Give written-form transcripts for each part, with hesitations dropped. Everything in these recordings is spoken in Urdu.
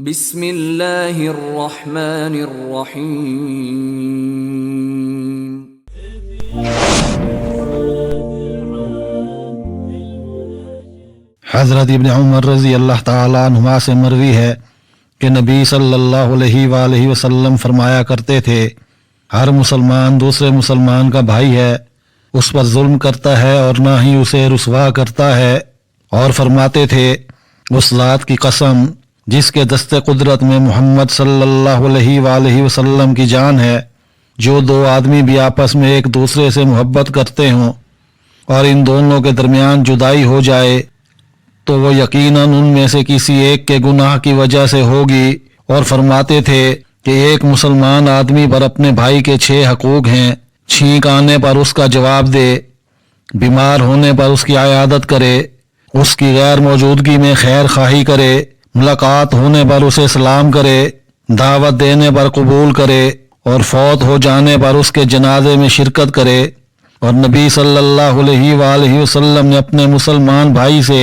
بسم اللہ الرحمن الرحیم۔ حضرت ابن عمر رضی اللہ تعالیٰ عنہما سے مروی ہے کہ نبی صلی اللہ علیہ وآلہ وسلم فرمایا کرتے تھے، ہر مسلمان دوسرے مسلمان کا بھائی ہے، اس پر ظلم کرتا ہے اور نہ ہی اسے رسوا کرتا ہے، اور فرماتے تھے اس ذات کی قسم جس کے دست قدرت میں محمد صلی اللہ علیہ وآلہ وسلم کی جان ہے، جو دو آدمی بھی آپس میں ایک دوسرے سے محبت کرتے ہوں اور ان دونوں کے درمیان جدائی ہو جائے تو وہ یقیناً ان میں سے کسی ایک کے گناہ کی وجہ سے ہوگی، اور فرماتے تھے کہ ایک مسلمان آدمی پر اپنے بھائی کے 6 حقوق ہیں، چھینک آنے پر اس کا جواب دے، بیمار ہونے پر اس کی عیادت کرے، اس کی غیر موجودگی میں خیر خواہی کرے، ملاقات ہونے پر اسے سلام کرے، دعوت دینے پر قبول کرے، اور فوت ہو جانے پر اس کے جنازے میں شرکت کرے۔ اور نبی صلی اللہ علیہ وآلہ وسلم نے اپنے مسلمان بھائی سے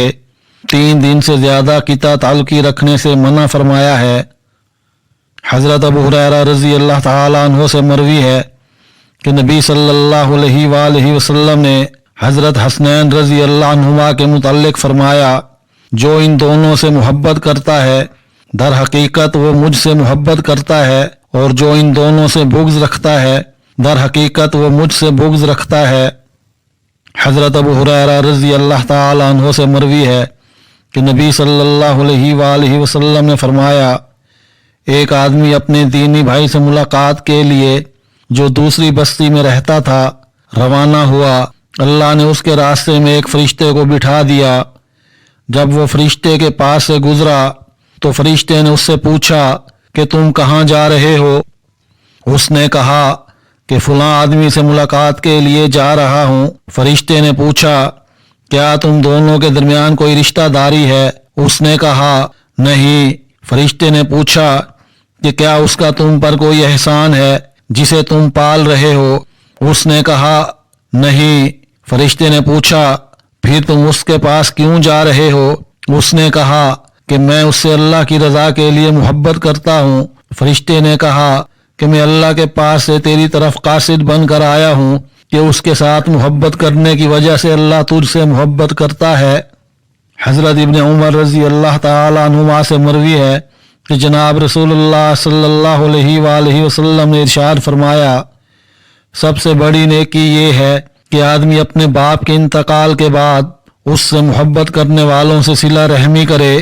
3 دن سے زیادہ قطع تعلقی رکھنے سے منع فرمایا ہے۔ حضرت ابو ہریرہ رضی اللہ تعالیٰ عنہ سے مروی ہے کہ نبی صلی اللہ علیہ وآلہ وسلم نے حضرت حسنین رضی اللہ عنہما کے متعلق فرمایا، جو ان دونوں سے محبت کرتا ہے در حقیقت وہ مجھ سے محبت کرتا ہے، اور جو ان دونوں سے بغض رکھتا ہے در حقیقت وہ مجھ سے بغض رکھتا ہے۔ حضرت ابو ہریرہ رضی اللہ تعالیٰ عنہ سے مروی ہے کہ نبی صلی اللہ علیہ وآلہ وسلم نے فرمایا، ایک آدمی اپنے دینی بھائی سے ملاقات کے لیے جو دوسری بستی میں رہتا تھا روانہ ہوا۔ اللہ نے اس کے راستے میں ایک فرشتے کو بٹھا دیا۔ جب وہ فرشتے کے پاس سے گزرا تو فرشتے نے اس سے پوچھا کہ تم کہاں جا رہے ہو؟ اس نے کہا کہ فلاں آدمی سے ملاقات کے لیے جا رہا ہوں۔ فرشتے نے پوچھا، کیا تم دونوں کے درمیان کوئی رشتہ داری ہے؟ اس نے کہا، نہیں۔ فرشتے نے پوچھا کہ کیا اس کا تم پر کوئی احسان ہے جسے تم پال رہے ہو؟ اس نے کہا، نہیں۔ فرشتے نے پوچھا، پھر تم اس کے پاس کیوں جا رہے ہو؟ اس نے کہا کہ میں اس سے اللہ کی رضا کے لیے محبت کرتا ہوں۔ فرشتے نے کہا کہ میں اللہ کے پاس سے تیری طرف قاصد بن کر آیا ہوں کہ اس کے ساتھ محبت کرنے کی وجہ سے اللہ تجھ سے محبت کرتا ہے۔ حضرت ابن عمر رضی اللہ تعالیٰ عنہما سے مروی ہے کہ جناب رسول اللہ صلی اللہ علیہ وآلہ وسلم نے ارشاد فرمایا، سب سے بڑی نیکی یہ ہے کہ آدمی اپنے باپ کے انتقال کے بعد اس سے محبت کرنے والوں سے صلہ رحمی کرے۔